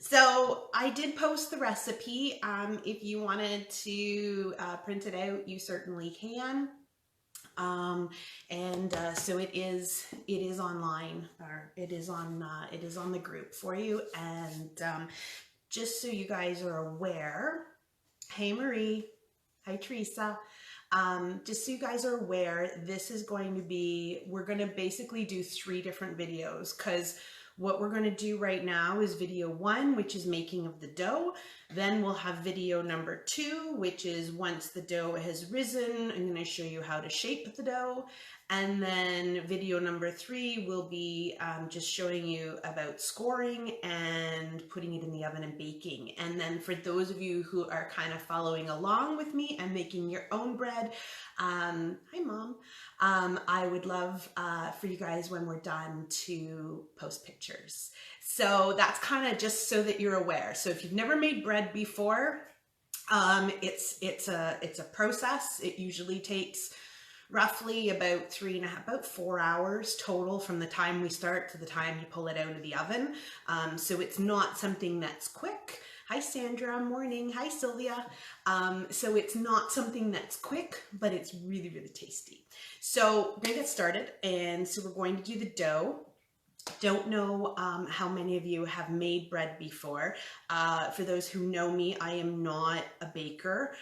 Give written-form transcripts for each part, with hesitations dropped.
So I did post the recipe. If you wanted to print it out, you certainly can. So it is online, or it is on the group for you. And just so you guys are aware, hey Marie, hi Teresa. Just so you guys are aware, this is going to be, we're going to basically do 3 different videos, because what we're going to do right now is video 1, which is making of the dough. Then we'll have video number 2, which is once the dough has risen, I'm going to show you how to shape the dough. And then video number 3 will be just showing you about scoring and putting it in the oven and baking. And then for those of you who are kind of following along with me and making your own bread, hi Mom, I would love for you guys, when we're done, to post pictures. So that's kind of just so that you're aware. So if you've never made bread before, it's a process. It usually takes roughly about 4 hours total from the time we start to the time you pull it out of the oven. So it's not something that's quick. Hi Sandra, morning. Hi Sylvia. So it's not something that's quick, but it's really, really tasty. So we're gonna get started. And so we're going to do the dough. Don't know how many of you have made bread before. For those who know me, I am not a baker.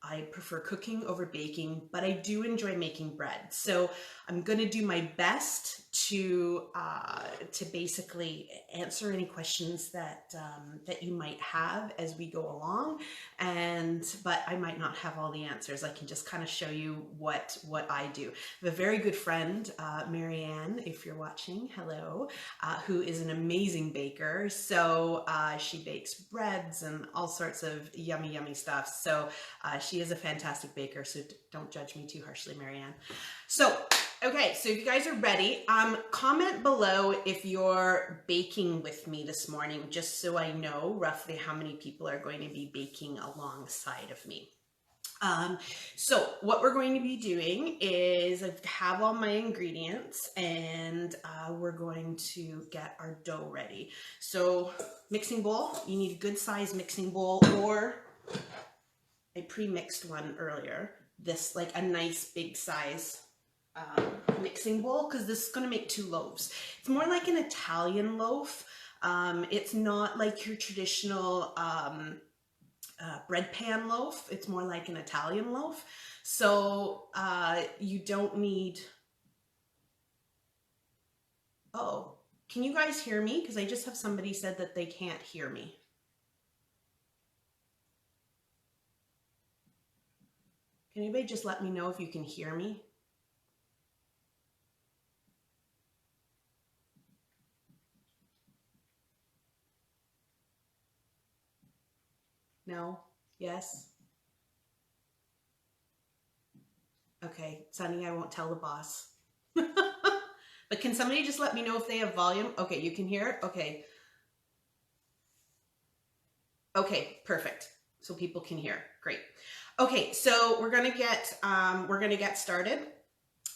I prefer cooking over baking, but I do enjoy making bread. So I'm going to do my best to basically answer any questions that you might have as we go along. But I might not have all the answers. I can just kind of show you what I do. I have a very good friend, Marianne, if you're watching, hello, who is an amazing baker. So she bakes breads and all sorts of yummy, yummy stuff. So she is a fantastic baker, so don't judge me too harshly, Marianne. So, okay, so if you guys are ready, comment below if you're baking with me this morning, just so I know roughly how many people are going to be baking alongside of me. So what we're going to be doing is I have all my ingredients, and we're going to get our dough ready. So mixing bowl, you need a good size mixing bowl, or I pre-mixed one earlier. This, like a nice big size mixing bowl, because this is going to make 2 loaves. It's more like an Italian loaf. It's not like your traditional bread pan loaf. It's more like an Italian loaf. So you don't need, oh, can you guys hear me? Because I just have somebody said that they can't hear me. Can anybody just let me know if you can hear me? No? Yes? Okay, Sunny, I won't tell the boss. But can somebody just let me know if they have volume? Okay, you can hear it? Okay. Okay, perfect. So people can hear. Great. Okay, so we're gonna get started.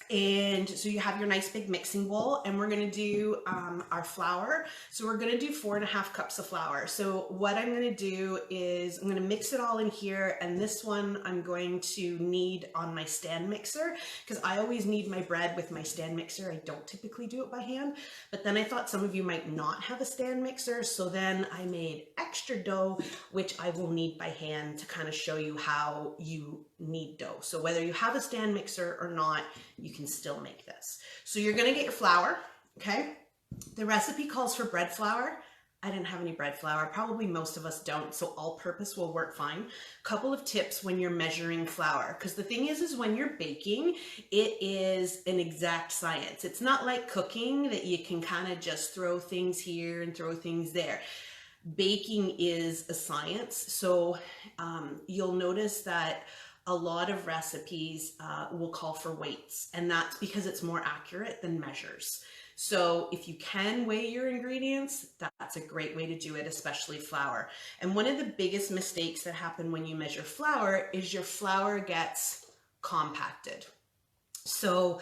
And so you have your nice big mixing bowl, and we're gonna do our flour. So we're gonna do 4.5 cups of flour. So what I'm gonna do is I'm gonna mix it all in here, and this one I'm going to knead on my stand mixer, because I always knead my bread with my stand mixer. I don't typically do it by hand, but then I thought some of you might not have a stand mixer, so then I made extra dough, which I will knead by hand to kind of show you how you knead dough. So whether you have a stand mixer or not, you can still make this. So you're gonna get your flour, okay? The recipe calls for bread flour. I didn't have any bread flour. Probably most of us don't, so all-purpose will work fine. Couple of tips when you're measuring flour, because the thing is when you're baking, it is an exact science. It's not like cooking that you can kind of just throw things here and throw things there. Baking is a science, so you'll notice that a lot of recipes will call for weights, and that's because it's more accurate than measures. So if you can weigh your ingredients, that's a great way to do it, especially flour. And one of the biggest mistakes that happen when you measure flour is your flour gets compacted. So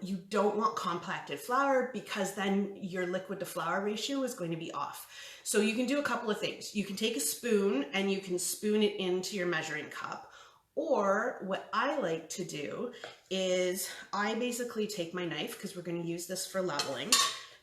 You don't want compacted flour because then your liquid to flour ratio is going to be off. So you can do a couple of things. You can take a spoon and you can spoon it into your measuring cup. Or what I like to do is I basically take my knife, because we're going to use this for leveling,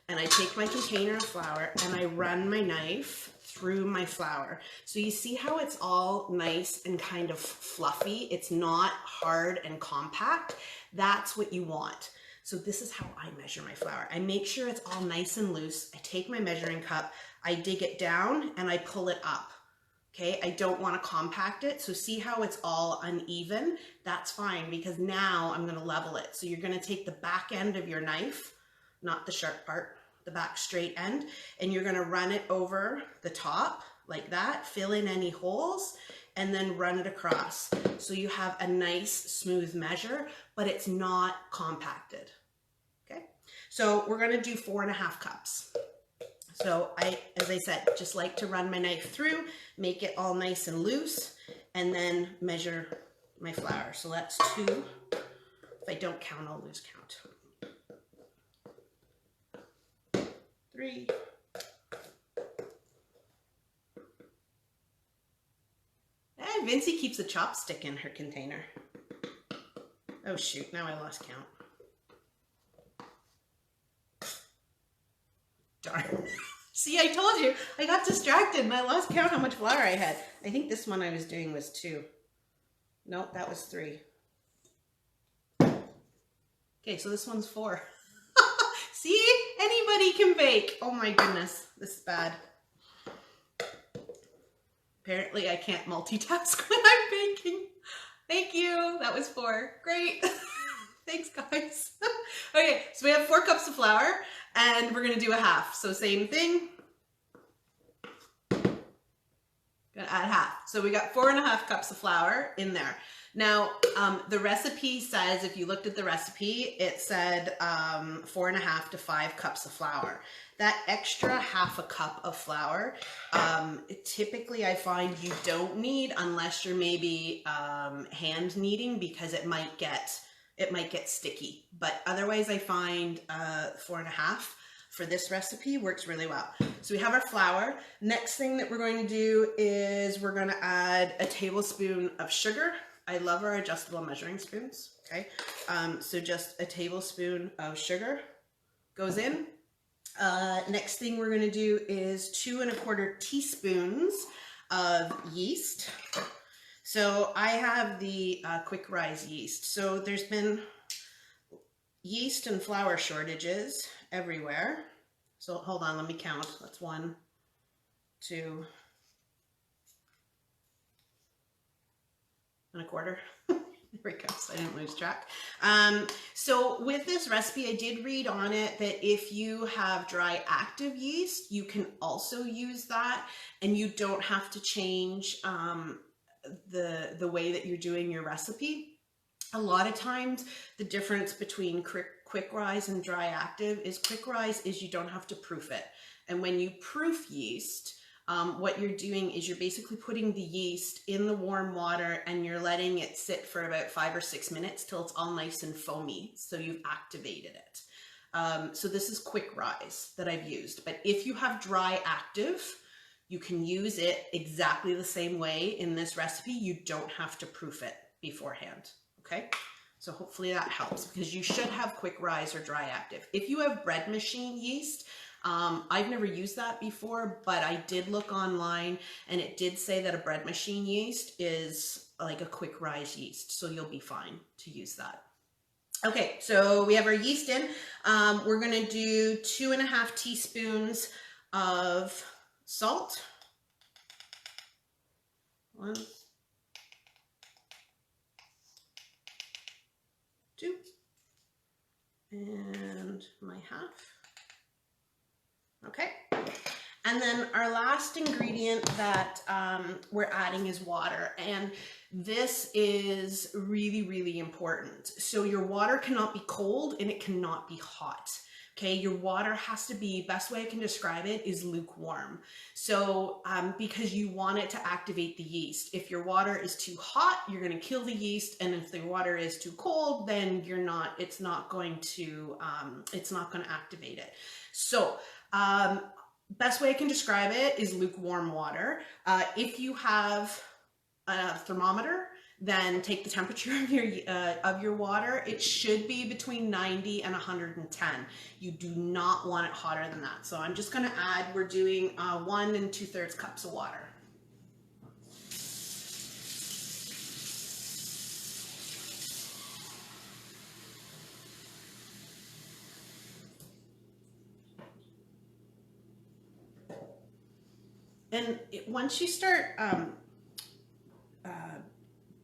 and I take my container of flour and I run my knife through my flour. So you see how it's all nice and kind of fluffy. It's not hard and compact. That's what you want. So this is how I measure my flour. I make sure it's all nice and loose. I take my measuring cup, I dig it down and I pull it up. Okay, I don't want to compact it. So see how it's all uneven? That's fine, because now I'm going to level it. So you're going to take the back end of your knife, not the sharp part, the back straight end, and you're going to run it over the top like that, fill in any holes, and then run it across. So you have a nice smooth measure, but it's not compacted. Okay, so we're going to do 4.5 cups. So as I said, just like to run my knife through, make it all nice and loose, and then measure my flour. So that's 2. If I don't count, I'll lose count. 3. And Vincey keeps a chopstick in her container. Oh shoot, now I lost count. Darn. See, I told you, I got distracted and I lost count how much flour I had. I think this one I was doing was 2. Nope, that was 3. Okay, so this one's 4. See, anybody can bake. Oh my goodness, this is bad. Apparently I can't multitask when I'm baking. Thank you, that was 4. Great. Thanks, guys. Okay, so we have 4 cups of flour and we're gonna do a half. So same thing. Gonna add half. So we got 4.5 cups of flour in there. Now, the recipe says, if you looked at the recipe, it said 4.5 to 5 cups of flour. That extra half a cup of flour, typically I find you don't need unless you're maybe hand kneading, because it might get sticky. But otherwise I find 4.5 for this recipe works really well. So we have our flour. Next thing that we're going to do is we're going to add a tablespoon of sugar. I love our adjustable measuring spoons. Okay, so just a tablespoon of sugar goes in. Next thing we're going to do is 2¼ teaspoons of yeast. So I have the quick rise yeast. So there's been yeast and flour shortages everywhere. So hold on, let me count. That's 1, 2, 1/4. There we go, so I didn't lose track. So with this recipe, I did read on it that if you have dry active yeast, you can also use that, and you don't have to change the way that you're doing your recipe. A lot of times the difference between quick rise and dry active is quick rise is you don't have to proof it. And when you proof yeast, what you're doing is you're basically putting the yeast in the warm water and you're letting it sit for about 5 or 6 minutes till it's all nice and foamy. So you've activated it. So this is quick rise that I've used. But if you have dry active, you can use it exactly the same way in this recipe. You don't have to proof it beforehand. Okay, so hopefully that helps, because you should have quick rise or dry active. If you have bread machine yeast, I've never used that before, but I did look online and it did say that a bread machine yeast is like a quick rise yeast, so you'll be fine to use that. Okay, so we have our yeast in. We're gonna do 2½ teaspoons of salt. 1, 2, and my half. Okay, and then our last ingredient that we're adding is water, and this is really, really important. So your water cannot be cold and it cannot be hot. Okay, your water has to be, best way I can describe it is lukewarm. So because you want it to activate the yeast. If your water is too hot, you're going to kill the yeast, and if the water is too cold, then it's not going to activate it. So best way I can describe it is lukewarm water. If you have a thermometer, then take the temperature of your water. It should be between 90 and 110. You do not want it hotter than that. So I'm just going to add, we're doing 1 2/3 cups of water. And once you start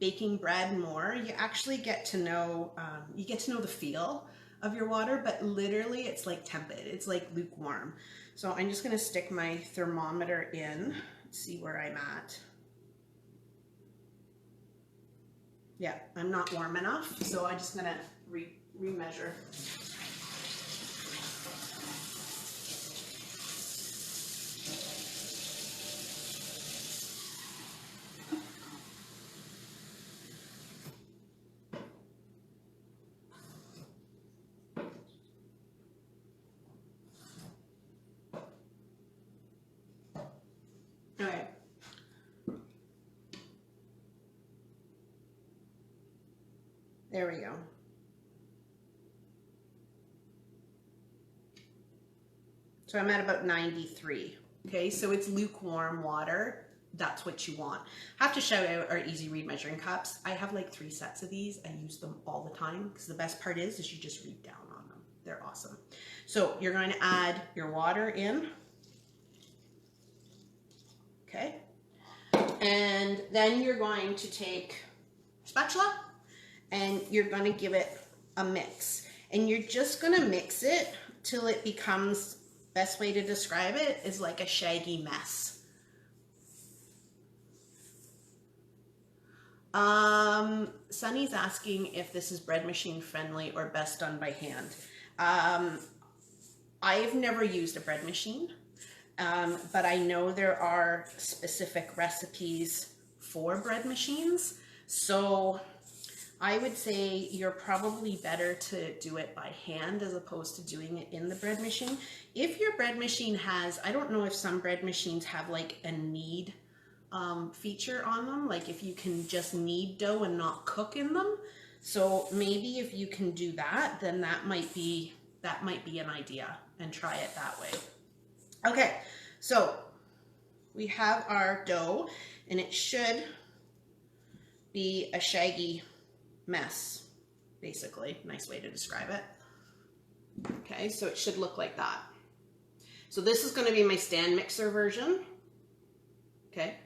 baking bread more, you actually get to know the feel of your water, but literally it's like tepid, it's like lukewarm. So I'm just going to stick my thermometer in, see where I'm at. Yeah, I'm not warm enough, so I'm just going to remeasure. All right. There we go. So I'm at about 93. Okay, so it's lukewarm water. That's what you want. I have to shout out our easy read measuring cups. I have like 3 sets of these. I use them all the time because the best part is you just read down on them. They're awesome. So you're going to add your water in. Okay. And then you're going to take a spatula and you're going to give it a mix. And you're just going to mix it till it becomes, best way to describe it is like a shaggy mess. Sunny's asking if this is bread machine friendly or best done by hand. I've never used a bread machine. But I know there are specific recipes for bread machines. So I would say you're probably better to do it by hand as opposed to doing it in the bread machine. If your bread machine has, I don't know if some bread machines have like a knead feature on them, like if you can just knead dough and not cook in them. So maybe if you can do that, then that might be an idea, and try it that way. Okay, so we have our dough, and it should be a shaggy mess, basically. Nice way to describe it. Okay, so it should look like that. So this is going to be my stand mixer version. Okay.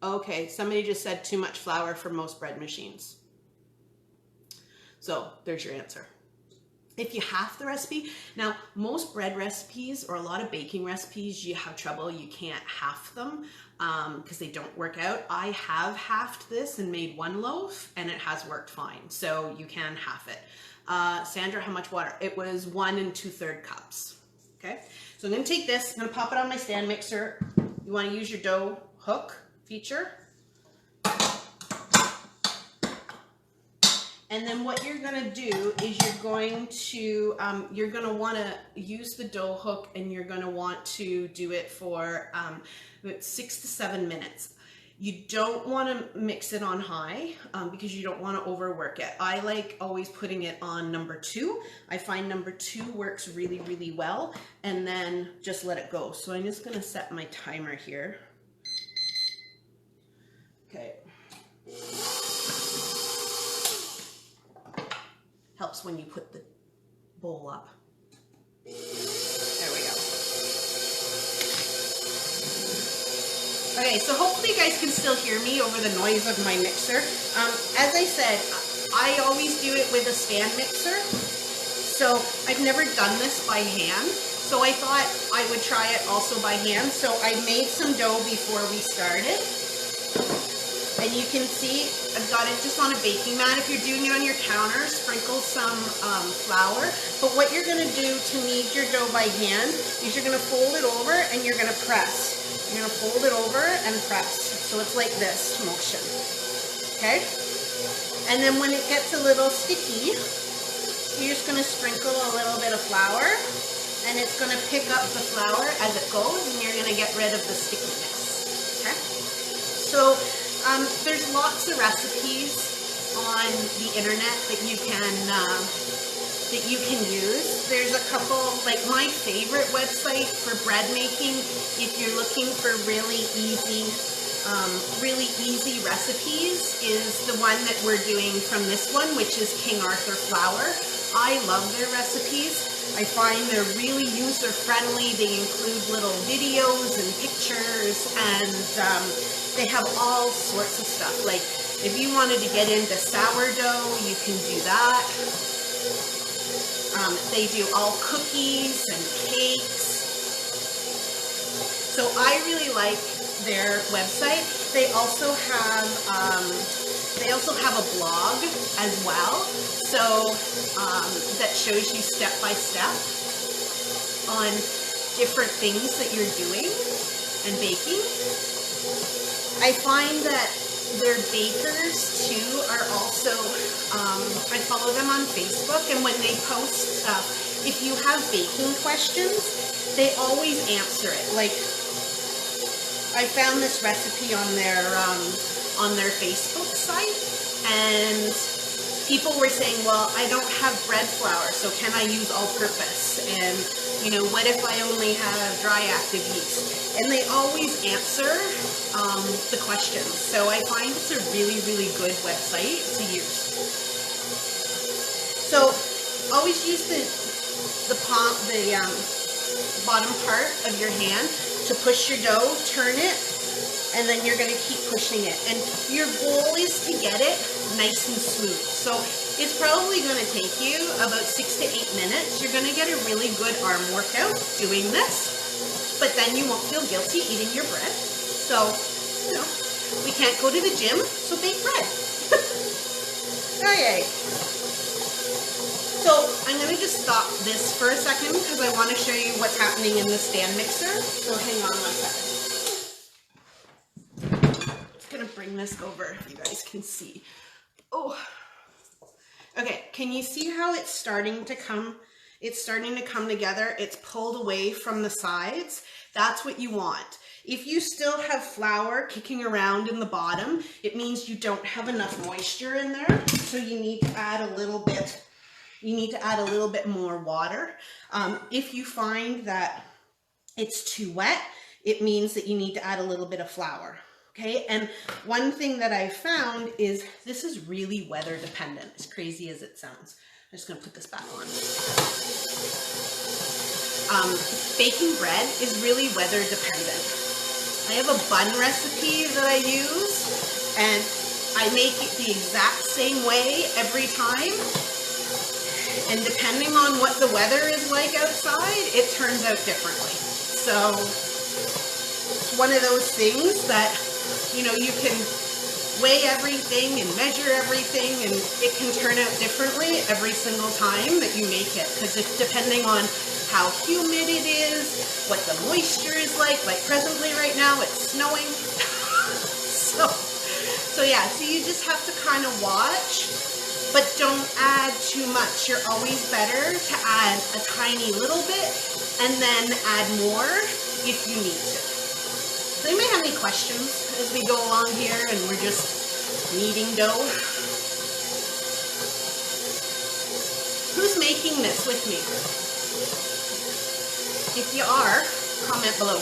Okay, somebody just said too much flour for most bread machines. So there's your answer. If you half the recipe, now most bread recipes or a lot of baking recipes, you have trouble, you can't half them because they don't work out. I have halved this and made 1 loaf and it has worked fine. So you can half it. Sandra, how much water? It was 1 2/3 cups. Okay, so I'm gonna take this, I'm gonna pop it on my stand mixer. You wanna use your dough hook feature. And then what you're gonna do is you're going to want to use the dough hook, and you're gonna want to do it for about 6 to 7 minutes. You don't want to mix it on high because you don't want to overwork it. I like always putting it on number 2. I find number 2 works really, really well, and then just let it go. So I'm just gonna set my timer here. Okay. Helps when you put the bowl up. There we go. Okay, so hopefully you guys can still hear me over the noise of my mixer. As I said, I always do it with a stand mixer. So I've never done this by hand. So I thought I would try it also by hand. So I made some dough before we started. And you can see I've got it just on a baking mat. If you're doing it on your counter, sprinkle some flour. But what you're going to do to knead your dough by hand is you're going to fold it over and you're going to press. You're going to fold it over and press. So it's like this motion. Okay? And then when it gets a little sticky, you're just going to sprinkle a little bit of flour, and it's going to pick up the flour as it goes, and you're going to get rid of the stickiness. Okay? So there's lots of recipes on the internet that you can use. There's a couple, like my favorite website for bread making, if you're looking for really easy recipes, is the one that we're doing from this one, which is King Arthur Flour. I love their recipes. I find they're really user-friendly. They include little videos and pictures, and they have all sorts of stuff. Like if you wanted to get into sourdough, you can do that. They do all cookies and cakes. So I really like their website. They also have a blog as well, so that shows you step by step on different things that you're doing and baking. I find that their bakers too are also, I follow them on Facebook, and when they post stuff, if you have baking questions, they always answer it. Like, I found this recipe on their Facebook site, and people were saying, well, I don't have bread flour, so can I use all-purpose? And, you know, what if I only have dry active yeast? And they always answer the questions. So I find it's a really, really good website to use. So always use the bottom part of your hand to push your dough, turn it, and then you're going to keep pushing it. And your goal is to get it nice and smooth. So it's probably going to take you about 6 to 8 minutes. You're going to get a really good arm workout doing this, but then you won't feel guilty eating your bread. So, you know, we can't go to the gym, so bake bread. Okay. So I'm going to just stop this for a second because I want to show you what's happening in the stand mixer. So hang on 1 second. I'm going to bring this over if you guys can see. Oh, okay. Can you see how it's starting to come? It's starting to come together. It's pulled away from the sides. That's what you want. If you still have flour kicking around in the bottom, it means you don't have enough moisture in there. So you need to add a little bit. You need to add a little bit more water. If you find that it's too wet, it means that you need to add a little bit of flour. Okay, and one thing that I found is this is really weather dependent, as crazy as it sounds. I'm just gonna put this back on. Baking bread is really weather dependent. I have a bun recipe that I use, and I make it the exact same way every time. And depending on what the weather is like outside, it turns out differently. So it's one of those things that, you know, you can weigh everything and measure everything, and it can turn out differently every single time that you make it, because it's depending on how humid it is, what the moisture is like presently right now it's snowing. so yeah, so you just have to kind of watch, but don't add too much. You're always better to add a tiny little bit and then add more if you need to. Does anybody have any questions as we go along here and we're just kneading dough? Who's making this with me? If you are, comment below.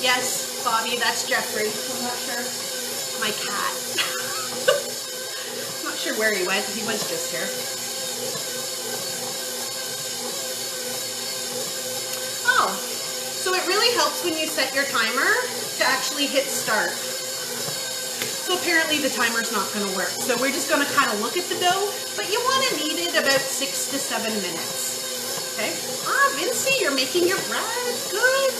Yes, Bobby, that's Jeffrey. I'm not sure. My cat. I'm not sure where he went. He was just here. Oh, so it really helps when you set your timer to actually hit start. So apparently the timer's not going to work. So we're just going to kind of look at the dough, but you want to knead it about 6 to 7 minutes. Okay. Ah, Vincy, you're making your bread. Good.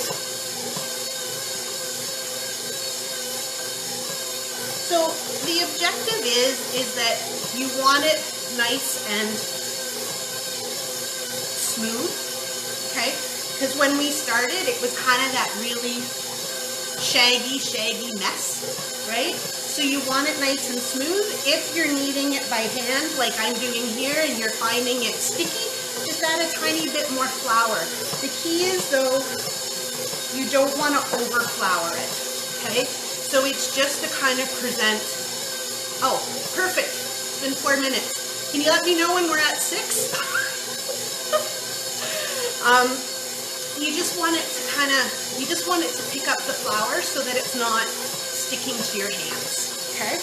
So the objective is that you want it nice and smooth, okay? Because when we started, it was kind of that really shaggy mess, right? So you want it nice and smooth. If you're kneading it by hand, like I'm doing here, and you're finding it sticky, just add a tiny bit more flour. The key is, though, you don't want to over flour it, okay? So it's just to kind of present, oh, perfect, it's been 4 minutes. Can you let me know when we're at 6? You just want it to you just want it to pick up the flour so that it's not sticking to your hands, okay?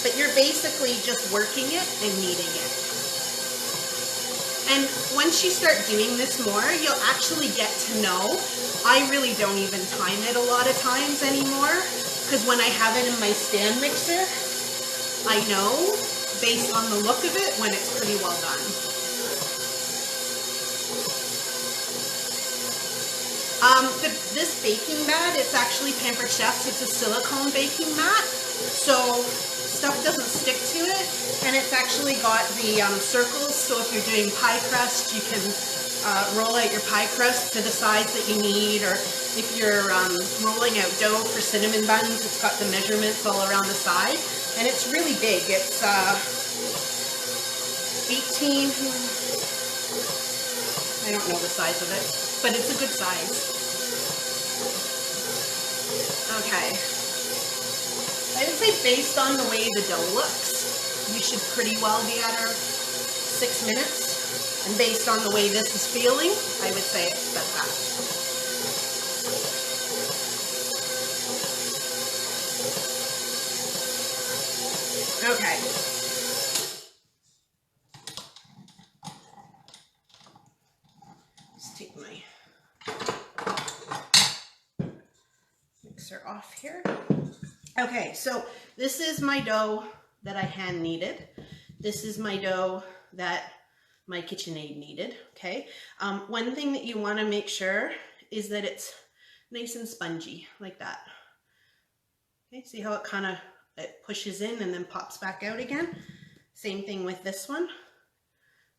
But you're basically just working it and kneading it. And once you start doing this more, you'll actually get to know. I really don't even time it a lot of times anymore, because when I have it in my stand mixer, I know based on the look of it when it's pretty well done. This baking mat, it's actually Pampered Chef's. It's a silicone baking mat, so stuff doesn't stick to it, and it's actually got the circles, so if you're doing pie crust, you can roll out your pie crust to the size that you need, or if you're rolling out dough for cinnamon buns, it's got the measurements all around the side, and it's really big. It's 18, I don't know the size of it, but it's a good size. Okay, I would say based on the way the dough looks, you should pretty well be at our 6 minutes. And based on the way this is feeling, I would say it's about that. Okay. Let's take my mixer off here. Okay, so this is my dough that I hand kneaded. This is my dough that my KitchenAid kneaded, okay? One thing that you want to make sure is that it's nice and spongy, like that. Okay, see how it pushes in and then pops back out again? Same thing with this one.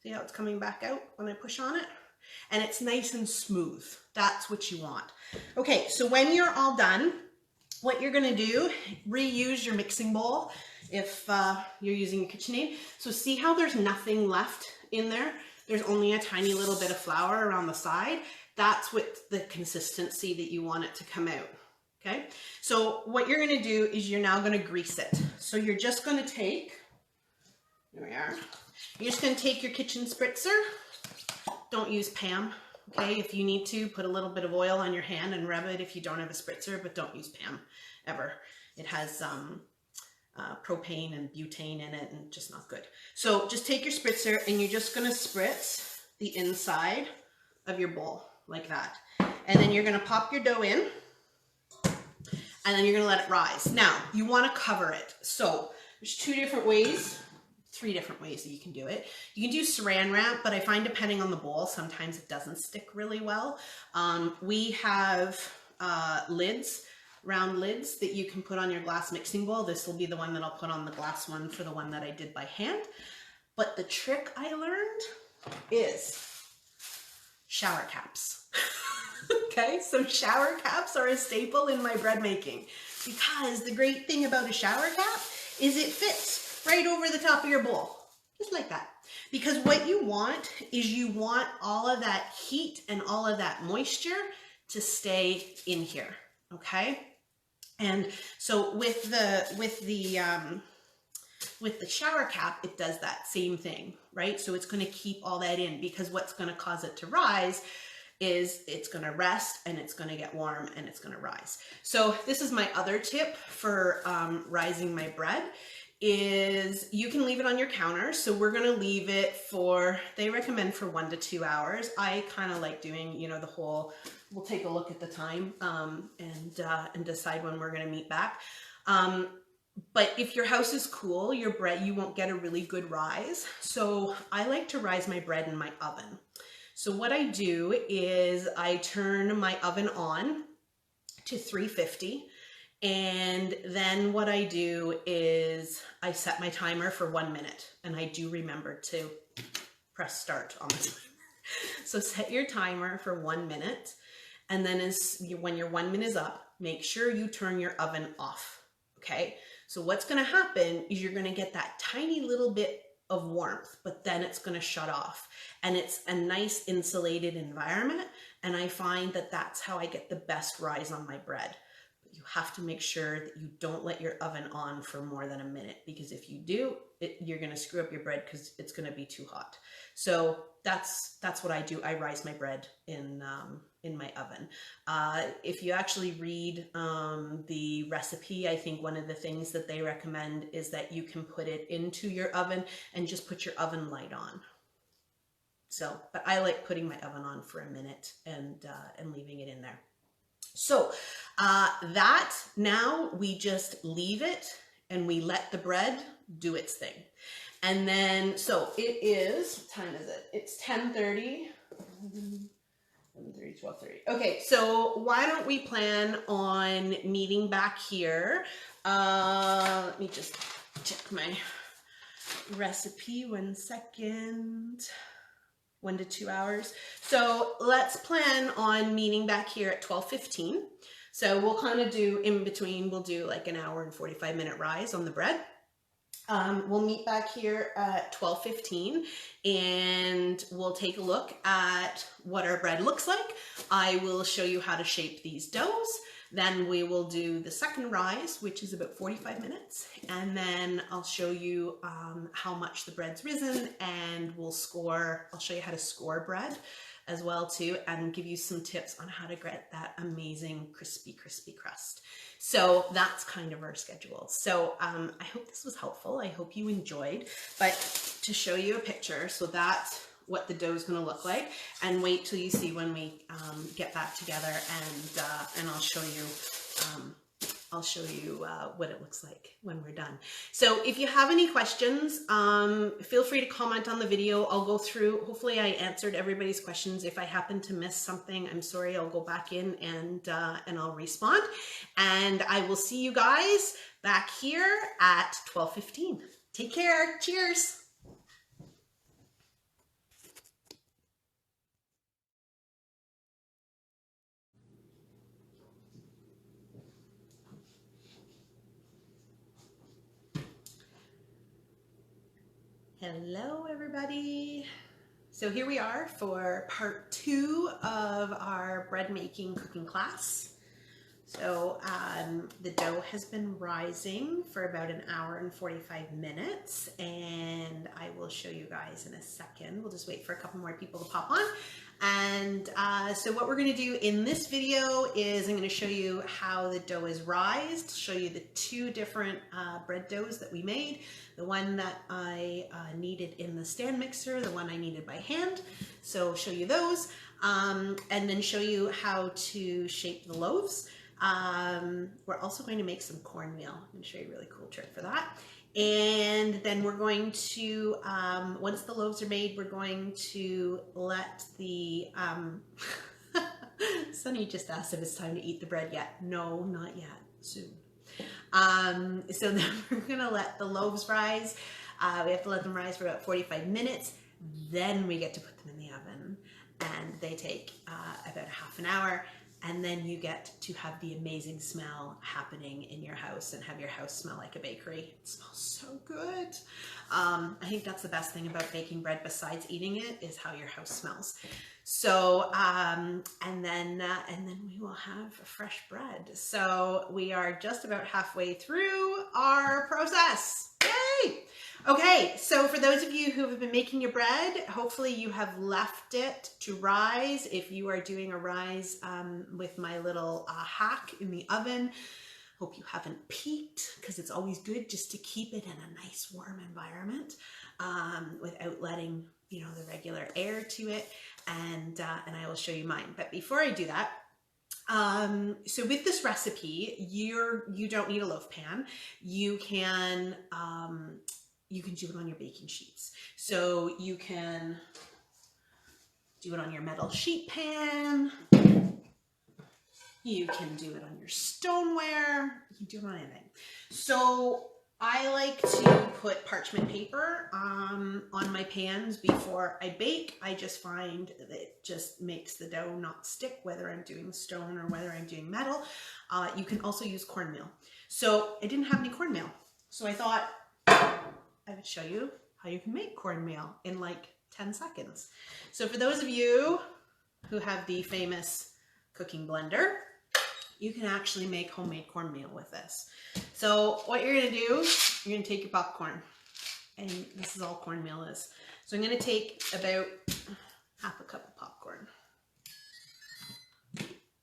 See how it's coming back out when I push on it? And it's nice and smooth. That's what you want. Okay, so when you're all done, what you're gonna do, reuse your mixing bowl if you're using a KitchenAid. So see how there's nothing left in there? There's only a tiny little bit of flour around the side. That's what the consistency that you want it to come out, okay? So what you're gonna do is you're now gonna grease it. So you're just gonna take, there we are. You're just gonna take your kitchen spritzer. Don't use Pam, okay? If you need to, put a little bit of oil on your hand and rub it if you don't have a spritzer, but don't use Pam ever. It has propane and butane in it and just not good. So just take your spritzer and you're just gonna spritz the inside of your bowl like that. And then you're gonna pop your dough in and then you're gonna let it rise. Now, you wanna cover it. So there's 3 different ways that you can do it. You can do saran wrap, but I find depending on the bowl, sometimes it doesn't stick really well. We have lids, round lids that you can put on your glass mixing bowl. This will be the one that I'll put on the glass one for the one that I did by hand. But the trick I learned is shower caps. Okay, so shower caps are a staple in my bread making, because the great thing about a shower cap is it fits right over the top of your bowl, just like that. Because what you want is you want all of that heat and all of that moisture to stay in here, okay? And so with the shower cap, it does that same thing, right? So it's going to keep all that in, because what's going to cause it to rise is it's going to rest and it's going to get warm and it's going to rise. So this is my other tip for rising my bread, is you can leave it on your counter. So we're going to leave it for, they recommend for 1 to 2 hours. I kind of like doing, you know, the whole, we'll take a look at the time and decide when we're going to meet back. But if your house is cool, your bread, you won't get a really good rise. So I like to rise my bread in my oven. So what I do is I turn my oven on to 350, And then what I do is I set my timer for 1 minute, and I do remember to press start on the timer. So set your timer for 1 minute, and then when your 1 minute is up, make sure you turn your oven off, okay? So what's gonna happen is you're gonna get that tiny little bit of warmth, but then it's gonna shut off. And it's a nice insulated environment, and I find that that's how I get the best rise on my bread. But you have to make sure that you don't let your oven on for more than a minute, because if you do, you're gonna screw up your bread because it's gonna be too hot. So that's what I do. I rise my bread in my oven. If you actually read the recipe, I think one of the things that they recommend is that you can put it into your oven and just put your oven light on. So, but I like putting my oven on for a minute and leaving it in there. So that now we just leave it and we let the bread do its thing. And then, so it is, what time is it? It's 10:30. 11:30, 12:30. Okay, so why don't we plan on meeting back here? Let me just check my recipe, 1 second. 1 to 2 hours. So let's plan on meeting back here at 12:15. So we'll kind of do in between, we'll do like an hour and 45-minute rise on the bread. We'll meet back here at 12:15 and we'll take a look at what our bread looks like. I will show you how to shape these doughs. Then we will do the second rise, which is about 45 minutes. And then I'll show you how much the bread's risen, and I'll show you how to score bread as well too, and give you some tips on how to get that amazing crispy crust. So that's kind of our schedule. So I hope this was helpful. I hope you enjoyed, but to show you a picture, so that's what the dough is going to look like, and wait till you see when we get back together, and I'll show you what it looks like when we're done. So if you have any questions, feel free to comment on the video. I'll go through, hopefully I answered everybody's questions. If I happen to miss something, I'm sorry, I'll go back in and I'll respond. And I will see you guys back here at 12:15. Take care. Cheers. Hello everybody. So here we are for part 2 of our bread making cooking class. So the dough has been rising for about an hour and 45 minutes, and I will show you guys in a second. We'll just wait for a couple more people to pop on. And so what we're going to do in this video is I'm going to show you how the dough is rised, show you the 2 different bread doughs that we made, the one that I kneaded in the stand mixer, the one I kneaded by hand. So show you those, and then show you how to shape the loaves. We're also going to make some cornmeal. I'm going to show you a really cool trick for that. And then we're going to, once the loaves are made, we're going to let the, Sunny just asked if it's time to eat the bread yet. No, not yet, soon. So then we're going to let the loaves rise. We have to let them rise for about 45 minutes. Then we get to put them in the oven, and they take about half an hour. And then you get to have the amazing smell happening in your house and have your house smell like a bakery. It smells so good. I think that's the best thing about baking bread besides eating it, is how your house smells. So, and then we will have fresh bread. So we are just about halfway through our process. Yay! Okay, so for those of you who have been making your bread, hopefully you have left it to rise. If you are doing a rise with my little hack in the oven, hope you haven't peaked, because it's always good just to keep it in a nice warm environment without letting, you know, the regular air to it. And I will show you mine. But before I do that, so with this recipe, you don't need a loaf pan. You can do it on your baking sheets. So you can do it on your metal sheet pan. You can do it on your stoneware. You can do it on anything. So I like to put parchment paper on my pans before I bake. I just find that it just makes the dough not stick, whether I'm doing stone or whether I'm doing metal. You can also use cornmeal. So I didn't have any cornmeal. So I thought I would show you how you can make cornmeal in like 10 seconds. So for those of you who have the famous cooking blender, you can actually make homemade cornmeal with this. So what you're gonna do, you're gonna take your popcorn, and this is all cornmeal is. So I'm gonna take about half a cup of popcorn.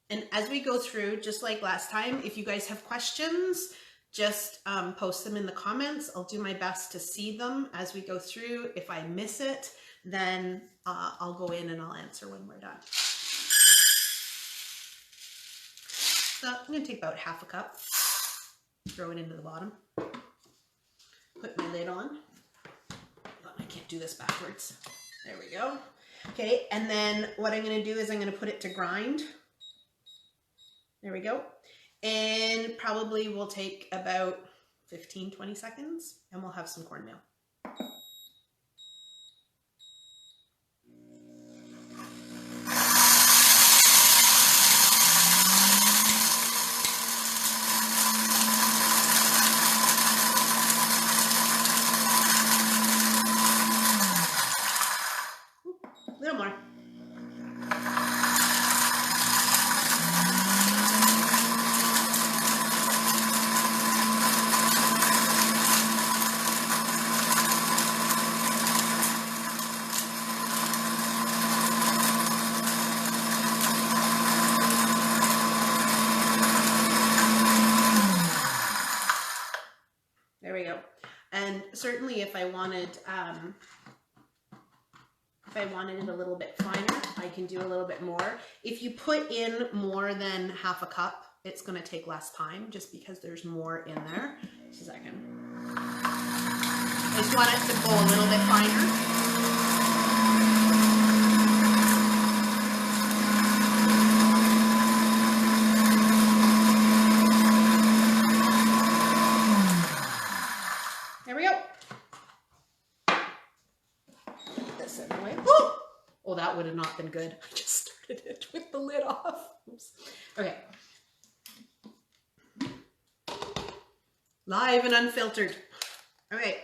And as we go through, just like last time, if you guys have questions, just post them in the comments. I'll do my best to see them as we go through. If I miss it, then I'll go in and I'll answer when we're done. So I'm going to take about half a cup, throw it into the bottom, put my lid on. Oh, I can't do this backwards. There we go. Okay, and then what I'm going to do is I'm going to put it to grind. There we go. And probably will take about 15-20 seconds, and we'll have some cornmeal. A little more. There we go. And certainly if I wanted it a little bit finer, I can do a little bit more. If you put in more than half a cup, it's going to take less time just because there's more in there. Just a second. I just want it to go a little bit finer. There we go. Put this in the way. Woo! Oh, that would have not been good. I just started it with the lid off. Oops. Okay. Live and unfiltered. Okay,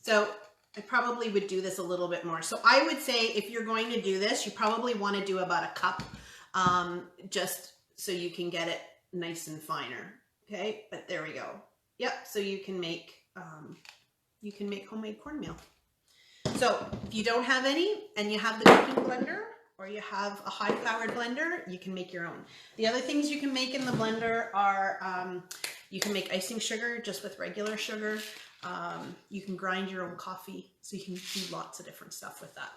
so I probably would do this a little bit more. So I would say if you're going to do this, you probably want to do about a cup, just so you can get it nice and finer. Okay, but there we go. Yep, so you can make homemade cornmeal. So if you don't have any and you have the cooking blender or you have a high powered blender, you can make your own. The other things you can make in the blender are you can make icing sugar just with regular sugar. You can grind your own coffee, so you can do lots of different stuff with that.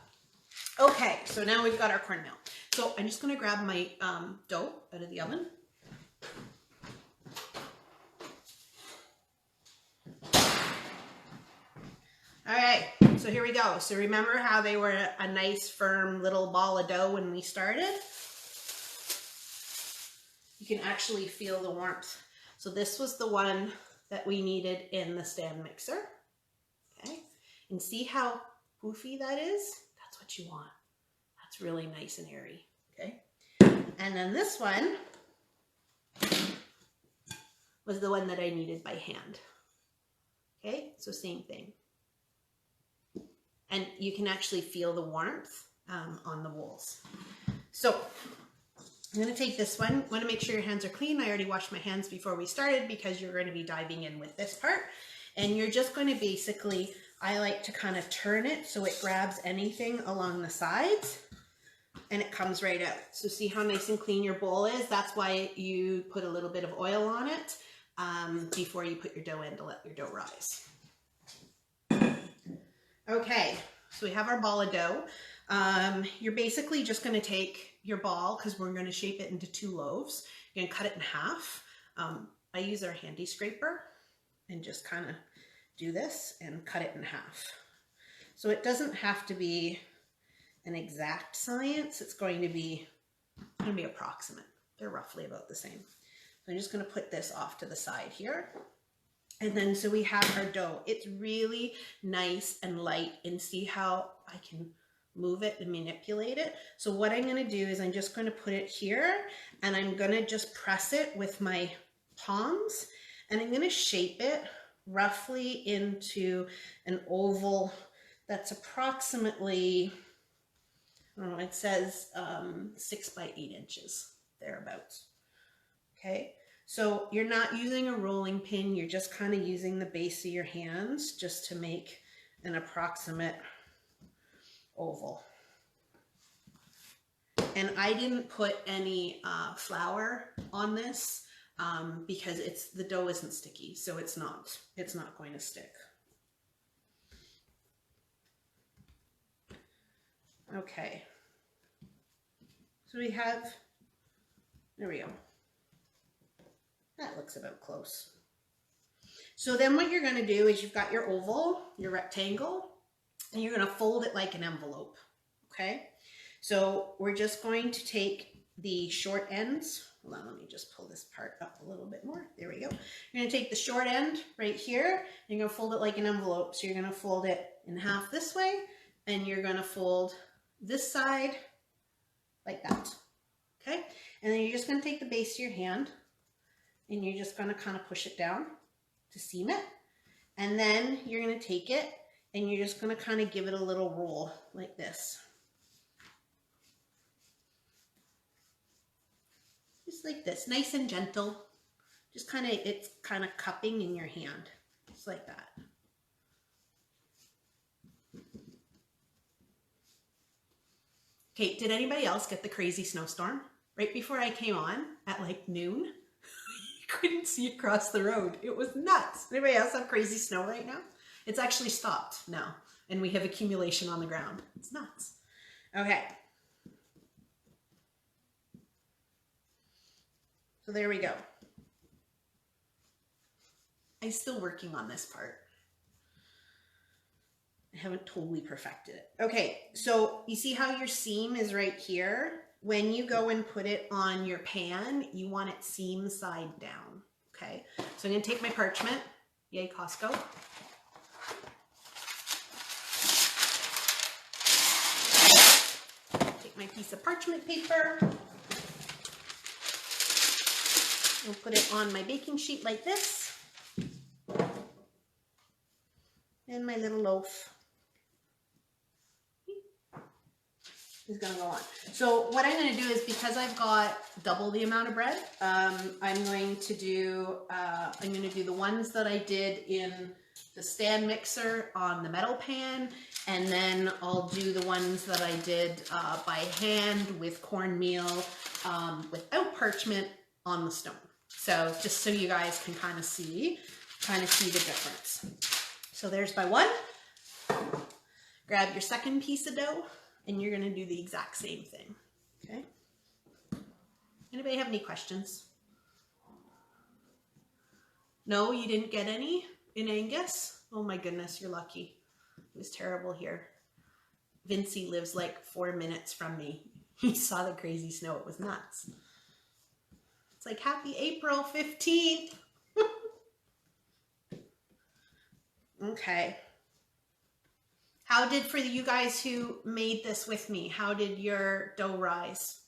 Okay, so now we've got our cornmeal. So I'm just going to grab my dough out of the oven. All right, so here we go. So remember how they were a nice firm little ball of dough when we started? You can actually feel the warmth. So this was the one that we needed in the stand mixer. Okay, and see how poofy that is? That's what you want. That's really nice and airy. Okay, and then this one was the one that I kneaded by hand. Okay, so same thing. And you can actually feel the warmth on the wools. So I'm going to take this one. Want to make sure your hands are clean. I already washed my hands before we started because you're going to be diving in with this part. And you're just going to basically, I like to kind of turn it so it grabs anything along the sides and it comes right out. So see how nice and clean your bowl is? That's why you put a little bit of oil on it before you put your dough in to let your dough rise. Okay, so we have our ball of dough. You're basically just going to take your ball, because we're going to shape it into 2 loaves. You're going to cut it in half. I use our handy scraper and just kind of do this and cut it in half. So it doesn't have to be an exact science. It's going to be approximate. They're roughly about the same. So I'm just going to put this off to the side here. And then so we have our dough. It's really nice and light, and see how I can move it and manipulate it. So what I'm going to do is I'm just going to put it here, and I'm going to just press it with my palms, and I'm going to shape it roughly into an oval that's approximately, I don't know, it says 6 by 8 inches, thereabouts. Okay, so you're not using a rolling pin, you're just kind of using the base of your hands just to make an approximate oval. And I didn't put any flour on this because the dough isn't sticky, so it's not going to stick. Okay, so we have, there we go. That looks about close. So then what you're going to do is you've got your oval, your rectangle, and you're going to fold it like an envelope. Okay, so we're just going to take the short ends. Hold on, let me just pull this part up a little bit more. There we go. You're going to take the short end right here, and you're going to fold it like an envelope. So you're going to fold it in half this way, and you're going to fold this side like that. Okay, and then you're just going to take the base of your hand, and you're just going to kind of push it down to seam it. And then you're going to take it, and you're just going to kind of give it a little roll like this. Just like this, nice and gentle. Just kind of, it's kind of cupping in your hand, just like that. Okay, did anybody else get the crazy snowstorm? Right before I came on at like noon, you couldn't see across the road. It was nuts. Anybody else have crazy snow right now? It's actually stopped now, and we have accumulation on the ground. It's nuts. Okay. So there we go. I'm still working on this part. I haven't totally perfected it. Okay, so you see how your seam is right here? When you go and put it on your pan, you want it seam side down, okay? So I'm gonna take my parchment, yay Costco. Take my piece of parchment paper. I'll put it on my baking sheet like this. And my little loaf is going to go on. So what I'm going to do is, because I've got double the amount of bread, I'm going to do the ones that I did in the stand mixer on the metal pan, and then I'll do the ones that I did by hand with cornmeal without parchment on the stone. So just so you guys can kind of see the difference. So there's my one. Grab your second piece of dough, and you're going to do the exact same thing. Okay? Anybody have any questions? No, you didn't get any in Angus? Oh my goodness, you're lucky. It was terrible here. Vincey lives like 4 minutes from me. He saw the crazy snow. It was nuts. It's like, happy April 15th. Okay. How did, for you guys who made this with me, how did your dough rise?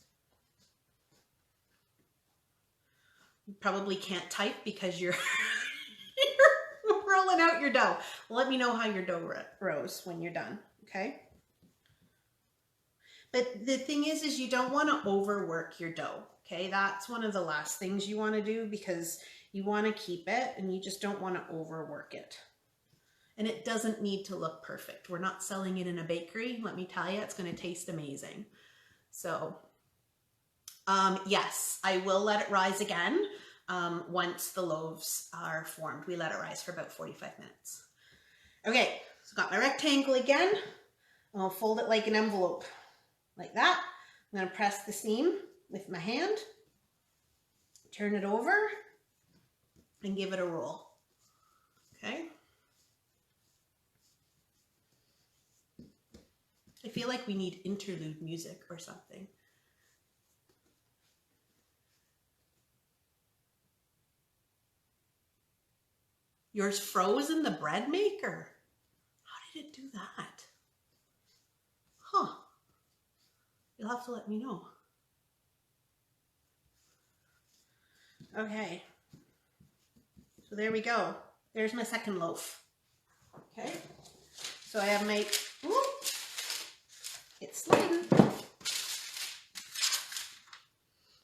You probably can't type because you're, you're rolling out your dough. Let me know how your dough rose when you're done, okay? But the thing is you don't want to overwork your dough, okay? That's one of the last things you want to do, because you want to keep it and you just don't want to overwork it. And it doesn't need to look perfect. We're not selling it in a bakery. Let me tell you, it's going to taste amazing. So, yes, I will let it rise again once the loaves are formed. We let it rise for about 45 minutes. Okay, so got my rectangle again. I'll fold it like an envelope, like that. I'm going to press the seam with my hand, turn it over, and give it a roll. Okay. I feel like we need interlude music or something. Yours froze in the bread maker? How did it do that? Huh. You'll have to let me know. Okay. So there we go. There's my second loaf. Okay. So I have my, whoop, it's sliding.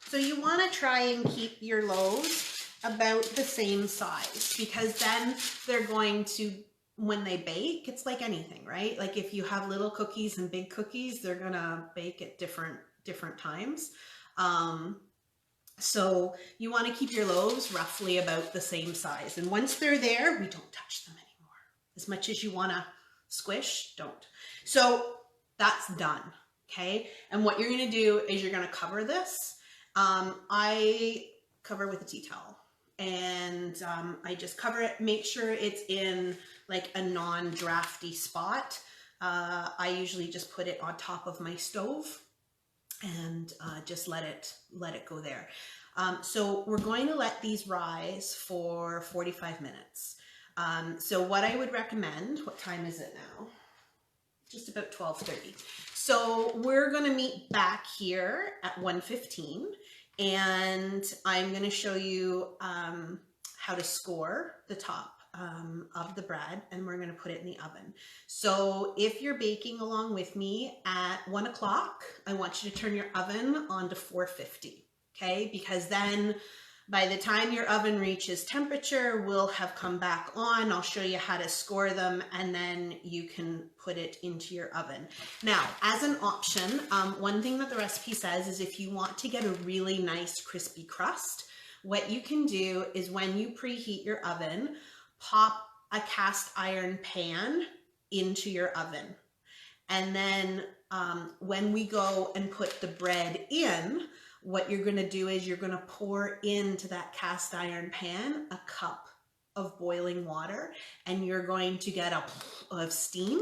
So you want to try and keep your loaves about the same size, because then they're going to, when they bake, it's like anything, right? Like if you have little cookies and big cookies, they're gonna bake at different times. So you want to keep your loaves roughly about the same size. And once they're there, we don't touch them anymore. As much as you want to squish, don't. So that's done, okay? And what you're going to do is you're going to cover this. I cover with a tea towel, and I just cover it, make sure it's in like a non-drafty spot. I usually just put it on top of my stove and just let it go there. So we're going to let these rise for 45 minutes. So what I would recommend, what time is it now? Just about 12:30. So we're going to meet back here at 1:15, and I'm going to show you how to score the top of the bread, and we're going to put it in the oven. So if you're baking along with me at 1 o'clock, I want you to turn your oven on to 450, okay? Because then by the time your oven reaches temperature, we'll have come back on. I'll show you how to score them, and then you can put it into your oven. Now, as an option, one thing that the recipe says is if you want to get a really nice crispy crust, what you can do is when you preheat your oven, pop a cast iron pan into your oven. And then when we go and put the bread in, what you're going to do is you're going to pour into that cast iron pan a cup of boiling water, and you're going to get a of steam,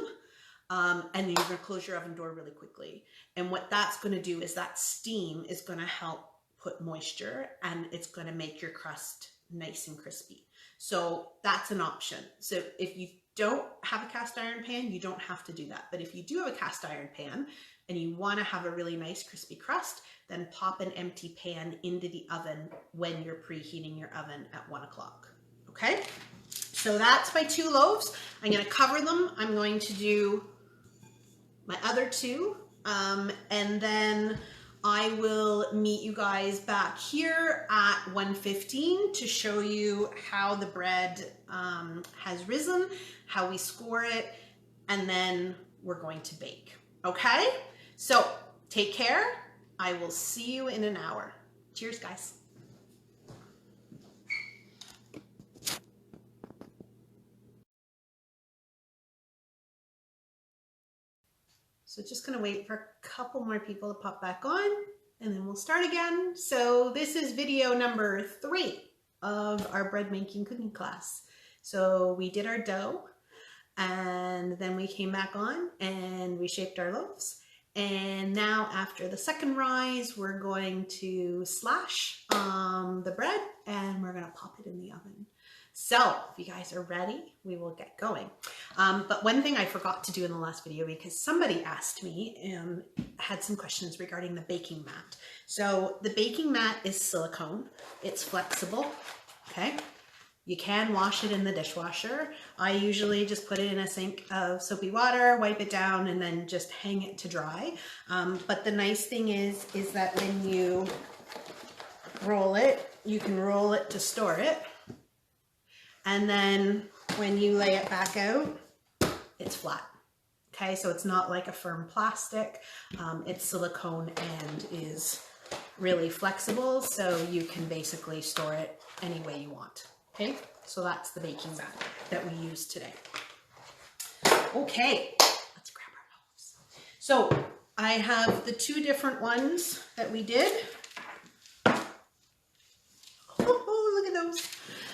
and then you're going to close your oven door really quickly. And what that's going to do is that steam is going to help put moisture, and it's going to make your crust nice and crispy. So that's an option. So if you don't have a cast iron pan, you don't have to do that. But if you do have a cast iron pan and you want to have a really nice crispy crust, then pop an empty pan into the oven when you're preheating your oven at 1 o'clock. Okay? So that's my 2 loaves. I'm going to cover them. I'm going to do my other 2, and then I will meet you guys back here at 1:15 to show you how the bread has risen, how we score it, and then we're going to bake. Okay? So take care. I will see you in an hour. Cheers, guys. So just gonna wait for a couple more people to pop back on, and then we'll start again. So this is video number 3 of our bread making cooking class. So we did our dough, and then we came back on and we shaped our loaves. And now after the second rise, we're going to slash the bread, and we're gonna pop it in the oven. So if you guys are ready, we will get going. But one thing I forgot to do in the last video, because somebody asked me and had some questions regarding the baking mat. So the baking mat is silicone. It's flexible, okay? You can wash it in the dishwasher. I usually just put it in a sink of soapy water, wipe it down, and then just hang it to dry. But the nice thing is that when you roll it, you can roll it to store it. And then when you lay it back out, it's flat. Okay, so it's not like a firm plastic. It's silicone and is really flexible, so you can basically store it any way you want. Okay, so that's the baking mat that we use today. Okay, let's grab our loaves. So I have the 2 different ones that we did. Oh, look at those.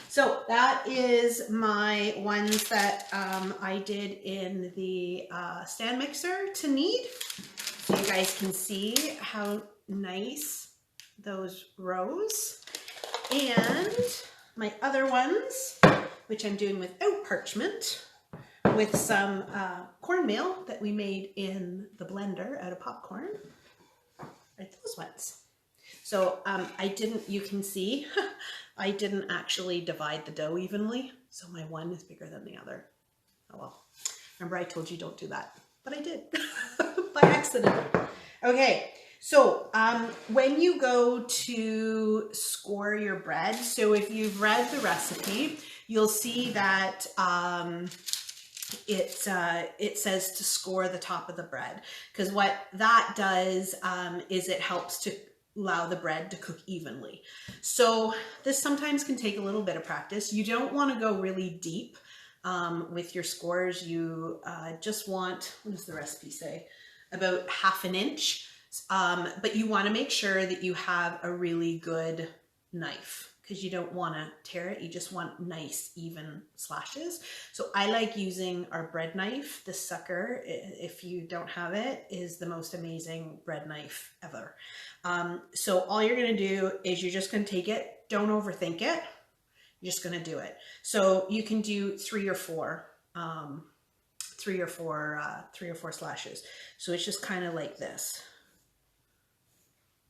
So that is my ones that I did in the stand mixer to knead. So you guys can see how nice those rose. And my other ones, which I'm doing without parchment, with some cornmeal that we made in the blender out of popcorn. Right, those ones. So you can see, I didn't actually divide the dough evenly. So my one is bigger than the other. Oh well. Remember I told you don't do that, but I did by accident. Okay, so when you go to score your bread, so if you've read the recipe, you'll see that it says to score the top of the bread, because what that does is it helps to allow the bread to cook evenly. So this sometimes can take a little bit of practice. You don't want to go really deep with your scores. You just want, what does the recipe say? About 1/2 inch. But you want to make sure that you have a really good knife, because you don't want to tear it. You just want nice, even slashes. So I like using our bread knife. This sucker, if you don't have it, is the most amazing bread knife ever. So all you're going to do is you're just going to take it. Don't overthink it. You're just going to do it. So you can do 3 or 4 slashes. So it's just kind of like this.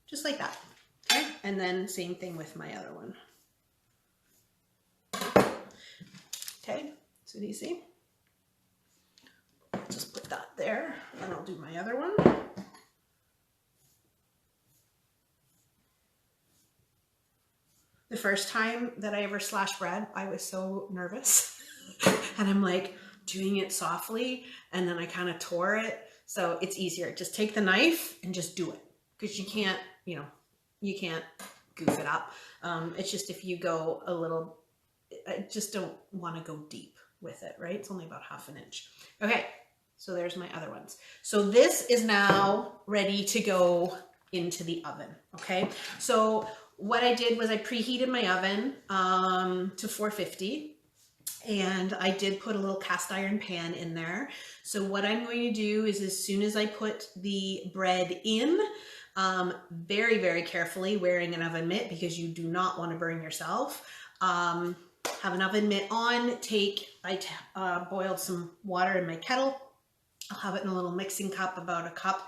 Just like that. Okay. And then same thing with my other one. Okay. So do you see? Just put that there, and I'll do my other one. The first time that I ever slashed bread, I was so nervous. And I'm like doing it softly, and then I kind of tore it. So it's easier. Just take the knife and just do it, because you can't, you can't goof it up. It's just if you go a little, I just don't want to go deep with it, right? It's only about 1/2 inch. Okay, so there's my other ones. So this is now ready to go into the oven, okay? So what I did was I preheated my oven to 450, and I did put a little cast iron pan in there. So what I'm going to do is, as soon as I put the bread in, very, very carefully, wearing an oven mitt, because you do not want to burn yourself. Have an oven mitt on. I boiled some water in my kettle. I'll have it in a little mixing cup, about a cup,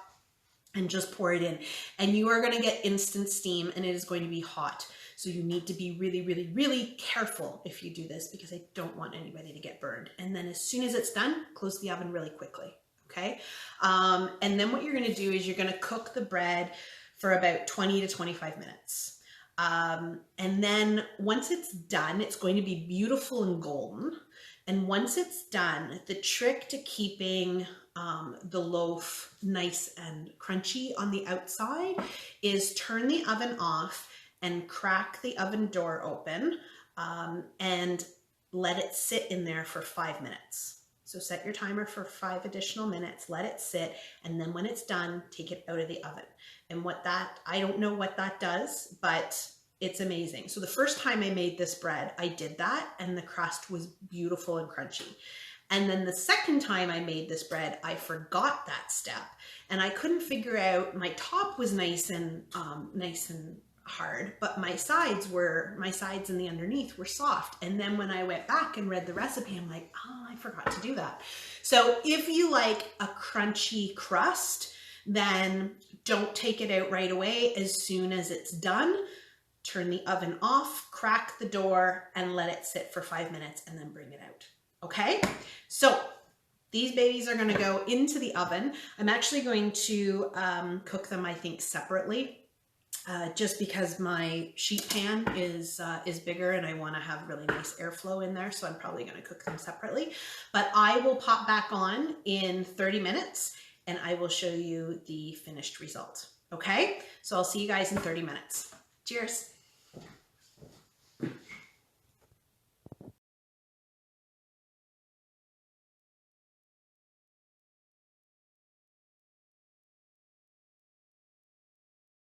and just pour it in. And you are going to get instant steam, and it is going to be hot. So you need to be really, really, really careful if you do this, because I don't want anybody to get burned. And then as soon as it's done, close the oven really quickly. Okay. And then what you're going to do is you're going to cook the bread for about 20 to 25 minutes. And then once it's done, it's going to be beautiful and golden. And once it's done, the trick to keeping the loaf nice and crunchy on the outside is turn the oven off and crack the oven door open, and let it sit in there for 5 minutes. So set your timer for 5 additional minutes, let it sit, and then when it's done, take it out of the oven. And I don't know what that does, but it's amazing. So the first time I made this bread, I did that, and the crust was beautiful and crunchy. And then the second time I made this bread, I forgot that step, and I couldn't figure out, my top was nice and hard, but my sides and the underneath were soft. And then when I went back and read the recipe, I'm like, oh, I forgot to do that. So if you like a crunchy crust, then don't take it out right away. As soon as it's done, turn the oven off, crack the door, and let it sit for 5 minutes, and then bring it out. Okay, so these babies are going to go into the oven. I'm actually going to cook them, I think, separately. Just because my sheet pan is bigger, and I want to have really nice airflow in there, so I'm probably going to cook them separately. But I will pop back on in 30 minutes, and I will show you the finished result. Okay, so I'll see you guys in 30 minutes. Cheers.